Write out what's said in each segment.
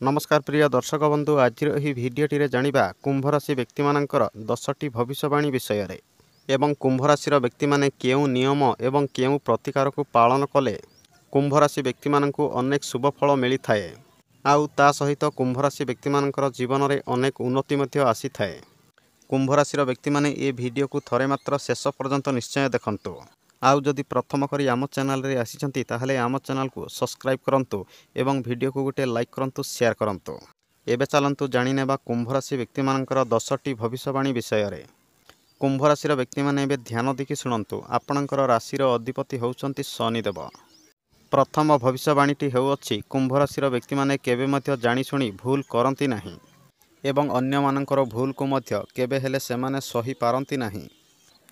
नमस्कार प्रिय दर्शक बंधु, आज भिडटी जानिबा कुंभ राशि व्यक्ति मानकर 10टी भविष्यवाणी विषय रे एवं कुंभ राशि व्यक्ति माने केउ नियम एवं केउ प्रतिकार को पालन कले कुंभ राशि व्यक्ति मानकु अनेक शुभ फल मिली थाए। आउ ता सहित कुंभ राशि व्यक्ति मानकर जीवन में अनेक उन्नति मध्य आसी थाए। कुंभ राशि व्यक्ति माने ए वीडियो को थरे मात्र शेष पर्यंत निश्चय देखंतु। आउ जदि प्रथम करी आम चैनल रे आसीचंती ताहले आम चैनल को सब्सक्राइब करंतु एवं वीडियो को गोटे लाइक करंतु, शेयर करंतु। एबे चलंतु जानि नेबा कुंभ राशि व्यक्ति मानकर 10टी भविष्यवाणी विषय रे। कुंभ राशि व्यक्ति माने एबे ध्यान देखि सुनंतु। आपणकर राशि अधिपति होउचंती शनिदेव। प्रथम भविष्यवाणीटी हेउअछि कुंभ राशि व्यक्ति माने केबे मध्य जानि सुनी भूल करंती नाही एवं अन्य मानकर भूल को मध्य केबे हेले सेमाने सही पारंती नाही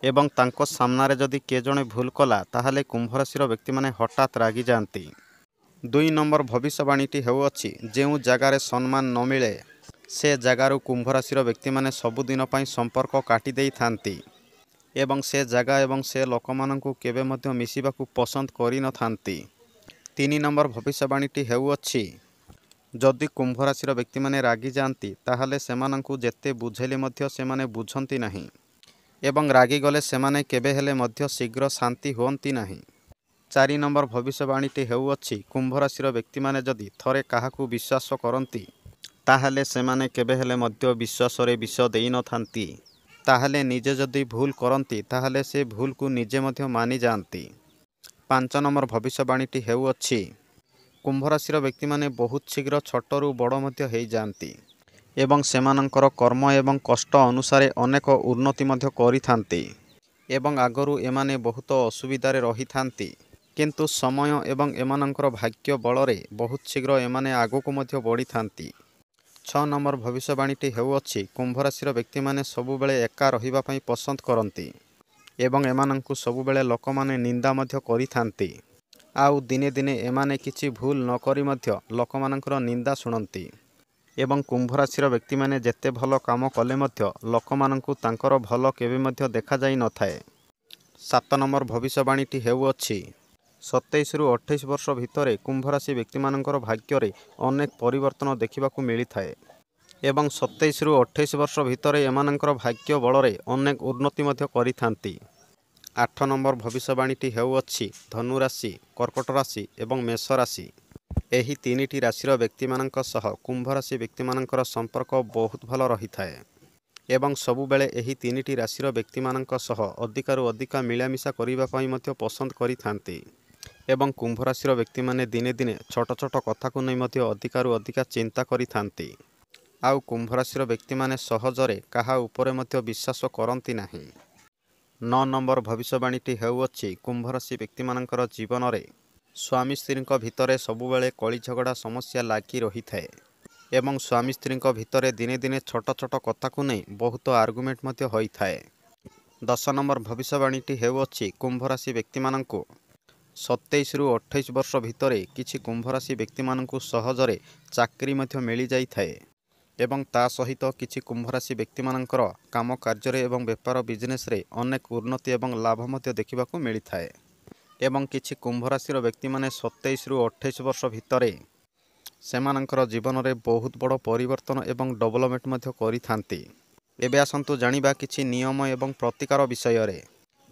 एवं तांको सामनारे जदि के जणे भूल कला ताहले कुंभ राशि व्यक्ति माने हठात रागी जाती। 2 नंबर भविष्यवाणीटी हेउअछि जेउ जगार सम्मान न मिले से जगार कुंभ राशि व्यक्ति माने सबुदिन पई संपर्क काटी देई थांती एवं से जगह एवं से लोक माननकु केबे मध्य मिसिबाकु पसंद करि न थांती। 3 नंबर भविष्यवाणीटी हेउअछि जदि कुंभ राशि व्यक्ति माने रागी जाती ताहले सेमानंकु जेते बुझेले मध्य सेमाने बुझंती नाही एवं रागी गले सेमाने केबे हेले मध्य शीघ्र शांति होती नाही। 4 नंबर भविष्यवाणीटी हेउअछि कुंभ राशि व्यक्ति माने जदि थरे काहाकु विश्वास करंती ताहले सेमाने केबे हेले मध्य विश्वास रे विष देई न थांती। ताहले निजे जदि भूल करंती ताहले से भूल को निजे मध्य मानि जानती। 5 नंबर भविष्यवाणीटी हेउअछि कुंभ राशि व्यक्ति माने बहुत शीघ्र छोटरू बड़ मध्य हेई जानती एवं सेमानंकर कर्म एवं कष्ट अनुसार अनेक उन्नति मध्य करिथांती एवं आगरू एमाने बहुत असुविधारे रही थांती किंतु समय एवं एमानंकर भाग्य बलरे बहुत शीघ्र एमाने आगको मध्य बढ़ी थांती। 6 नंबर भविष्यवाणीटी हेउअछि कुंभ राशि व्यक्ति माने सबुबेले एका रहिबा पई पसंद करंती एवं एमानंकु सबुबेले लोकमाने निंदा मध्य करिथांती। आउ दिने दिने एमाने किछि भूल न करी मध्य लोकमानंकर निंदा सुनंती एवं कुंभ राशि व्यक्ति माने जेते भल काम कले मध्य लोकमानंकु तांकर भल केबे मध्य देखा जाई न थाए। 7 नंबर भविष्यवाणीटी हेउअछि 27 रु 28 वर्ष भितरे कुंभ राशि व्यक्ति मानकर भाग्य रे अनेक परिवर्तन देखिबाकू मिली थाए एवं 27 रु 28 वर्ष भितरे एमानकर भाग्य बलरे अनेक उन्नति मध्य करिथांती। 8 नंबर भविष्यवाणीटी हेउअछि धनु राशि, कर्कट राशि एवं मेष राशि एही 3टी राशि व्यक्ति मानक सह कुंभ राशि व्यक्ति मानकर संपर्क बहुत भल रही थाए एवं सबुबेले एही 3टी राशि व्यक्ति मानक सह अधिकारु अधिका मिलामिशा करिबा पई मध्य पसंद करिथांती एवं कुंभ राशि व्यक्ति माने दिने दिने छोट छोट कथा को नै मध्य अधिकारु अधिका चिंता करिथांती। आउ कुंभ राशि व्यक्ति माने सहजरे काहा उपरे मध्य विश्वास करंती नाही। 9 नंबर भविष्यवाणीटी हेउअछि कुंभ राशि व्यक्ति मानकर जीवन रे स्वामी स्त्री भितरे सबुबेले कली झगड़ा समस्या लागी रही थाए एवं स्वामी स्त्री भितरे दिने दिने छोट छोट कथा को नहीं बहुत आर्गुमेंट मध्य होई थाए। 10 नंबर भविष्यवाणीटी हेउअछि कुंभ राशि व्यक्ति माननकु 27 रु 28 वर्ष भितरे किछि कुंभ राशि व्यक्ति माननकु सहजरे चाकरी मध्य मिली जाई थाए एवं ता सहित किछि कुंभ राशि व्यक्ति मानकर काम कार्य एवं व्यापार बिजनेस रे अनेक उन्नति एवं लाभ मध्य देखिबाकू मिली थाए एवं किछि कुंभ राशि व्यक्ति माने 27 रु 28 वर्ष भितरे सेमानंकर जीवन रे बहुत बड़ परिवर्तन एवं डेवलपमेंट मध्य करिथांती। एबे आसंतु जानिबा किछि नियम एवं प्रतिकार विषय रे।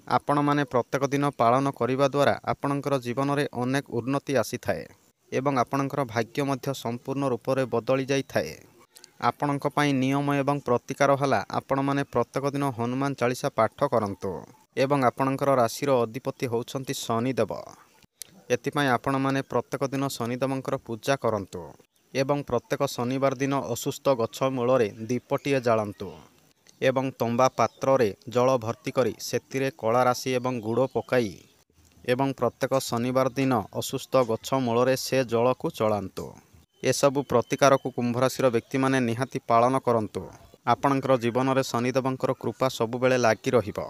आपण माने प्रत्येक दिन पालन करिबा द्वारा आपणकर जीवन रे अनेक उन्नति आसी थाए एवं आपणकर भाग्य मध्य संपूर्ण रूप रे बदली जाई थाए। आपणक पई नियम एवं प्रतिकार हला आपण माने प्रत्येक दिन हनुमान चालीसा पाठ करंतु एवं आपणकर राशि अधिपति होउछंती शनिदेव। एथिपाई आपण माने प्रत्येक दिन शनिदेवंकर पूजा करंतु एवं प्रत्येक शनिवार दिन असुस्थ गछ मूलरे दीपटीए जाळंतु एवं तंबा पात्र रे जल भर्ती करी सेतिरे कला राशि एवं गुड़ पकाई एवं प्रत्येक शनिवार दिन असुस्थ गछ मूलरे से जल को चलांतु। एसबु प्रतिकार को कुंभ राशि व्यक्ति माने निहाती पालन करंतु। आपणकर जीवन रे शनिदेवंकर कृपा सबुबेले लागी रहिबो।